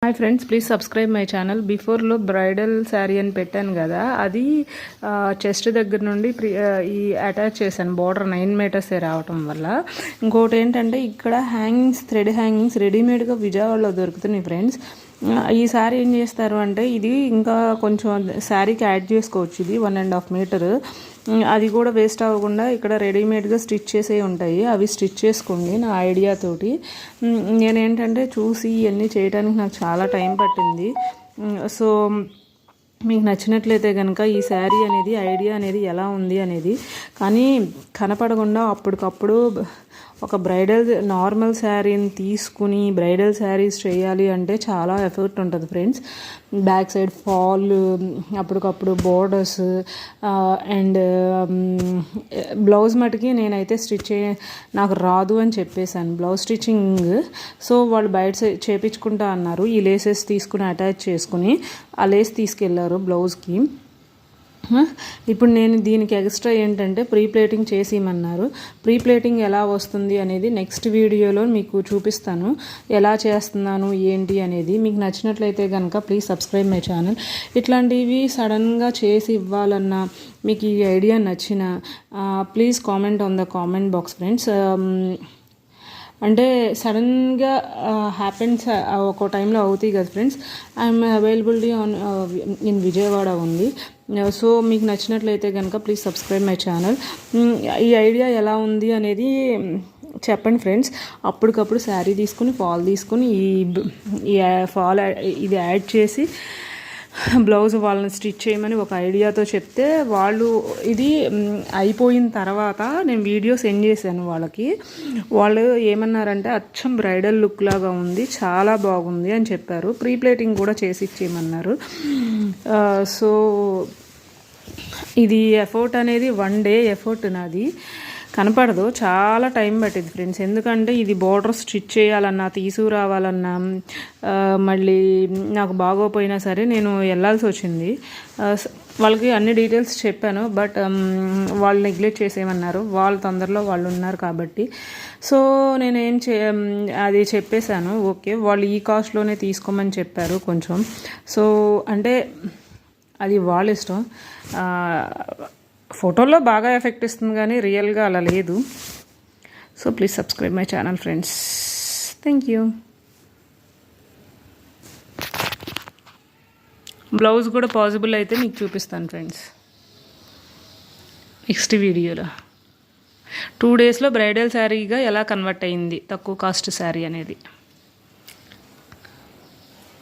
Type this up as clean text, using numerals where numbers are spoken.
Hi friends, please subscribe my channel. బిఫోర్లో bridal sari అని పెట్టాను కదా, అది చెస్ట్ దగ్గర నుండి ఈ అటాచ్ చేశాను. బార్డర్ 9 మీటర్సే రావటం వల్ల. ఇంకోటి ఏంటంటే, ఇక్కడ హ్యాంగింగ్స్, థ్రెడ్ హ్యాంగింగ్స్ రెడీమేడ్గా విజయవాడలో దొరుకుతున్నాయి ఫ్రెండ్స్. ఈ శారీ ఏం చేస్తారు అంటే, ఇది ఇంకా కొంచెం శారీకి యాడ్ చేసుకోవచ్చు. ఇది 1.5 మీటర్. అది కూడా వేస్ట్ అవ్వకుండా ఇక్కడ రెడీమేడ్గా స్టిచ్ చేసే ఉంటాయి, అవి స్టిచ్ చేసుకోండి. నా ఐడియాతోటి నేనేంటంటే చూసి ఇవన్నీ చేయడానికి నాకు చాలా టైం పట్టింది. సో మీకు నచ్చినట్లయితే కనుక ఈ శారీ అనేది, ఐడియా అనేది ఎలా ఉంది అనేది కానీ కనపడకుండా అప్పటికప్పుడు ఒక బ్రైడల్ నార్మల్ శారీని తీసుకుని బ్రైడల్ శారీస్ చేయాలి అంటే చాలా ఎఫర్ట్ ఉంటుంది ఫ్రెండ్స్. బ్యాక్ సైడ్ ఫాల్, అప్పటికప్పుడు బోర్డర్స్ అండ్ బ్లౌజ్ మటుకి నేనైతే నాకు రాదు అని చెప్పేశాను బ్లౌజ్ స్టిచ్చింగ్. సో వాళ్ళు బయట చేపించుకుంటా అన్నారు. ఈ లేసెస్ తీసుకుని అటాచ్ చేసుకుని ఆ లేస్ తీసుకెళ్లారు బ్లౌజ్కి. ఇప్పుడు నేను దీనికి ఎక్స్ట్రా ఏంటంటే ప్రీ ప్లేటింగ్ చేసి ఇమ్మన్నారు. ప్రీ ప్లేటింగ్ ఎలా వస్తుంది అనేది నెక్స్ట్ వీడియోలో మీకు చూపిస్తాను, ఎలా చేస్తున్నాను ఏంటి అనేది. మీకు నచ్చినట్లయితే కనుక ప్లీజ్ సబ్స్క్రైబ్ మై ఛానల్. ఇట్లాంటివి సడన్గా చేసి ఇవ్వాలన్నా, మీకు ఈ ఐడియా నచ్చిన please comment on the comment box friends. అంటే సడన్గా హ్యాపెన్స్ ఒక టైంలో అవుతాయి కదా friends. I'm availability on in Vijayawada ఉంది. సో మీకు నచ్చినట్లయితే కనుక ప్లీజ్ సబ్స్క్రైబ్ మై ఛానల్. ఈ ఐడియా ఎలా ఉంది అనేది చెప్పండి ఫ్రెండ్స్. అప్పటికప్పుడు శారీ తీసుకుని ఫాల్ తీసుకుని ఈ ఫాల్ ఇది యాడ్ చేసి బ్లౌజ్ వాళ్ళని స్టిచ్ చేయమని ఒక ఐడియాతో చెప్తే, వాళ్ళు ఇది అయిపోయిన తర్వాత నేను వీడియో సెండ్ చేశాను వాళ్ళకి. వాళ్ళు ఏమన్నారంటే, అచ్చం బ్రైడల్ లుక్ లాగా ఉంది, చాలా బాగుంది అని చెప్పారు. ప్రీ ప్లేటింగ్ కూడా చేసి ఇచ్చేయమన్నారు. సో ఇది ఎఫర్ట్ అనేది 1 డే ఎఫర్ట్ నాది. కనపడదు, చాలా టైం పట్టింది ఫ్రెండ్స్. ఎందుకంటే ఇది బార్డర్ స్టిచ్ చేయాలన్నా, తీసుకురావాలన్నా, మళ్ళీ నాకు బాగోపోయినా సరే నేను వెళ్ళాల్సి వచ్చింది. వాళ్ళకి అన్ని డీటెయిల్స్ చెప్పాను, బట్ వాళ్ళు నెగ్లెక్ట్ చేసేయమన్నారు. వాళ్ళ తొందరలో వాళ్ళు ఉన్నారు కాబట్టి. సో నేను అది చెప్పేశాను. ఓకే, వాళ్ళు ఈ కాస్ట్లోనే తీసుకోమని చెప్పారు కొంచెం. సో అంటే అది వాళ్ళ ఇష్టం. ఫోటోలో బాగా ఎఫెక్ట్ ఇస్తుంది కానీ రియల్గా అలా లేదు. So please subscribe my channel friends. Thank you. Blouse కూడా పాసిబుల్ అయితే మీకు చూపిస్తాను ఫ్రెండ్స్ నెక్స్ట్ వీడియోలో. 2 డేస్లో బ్రైడల్ శారీగా ఎలా కన్వర్ట్ అయింది తక్కువ కాస్ట్ శారీ అనేది.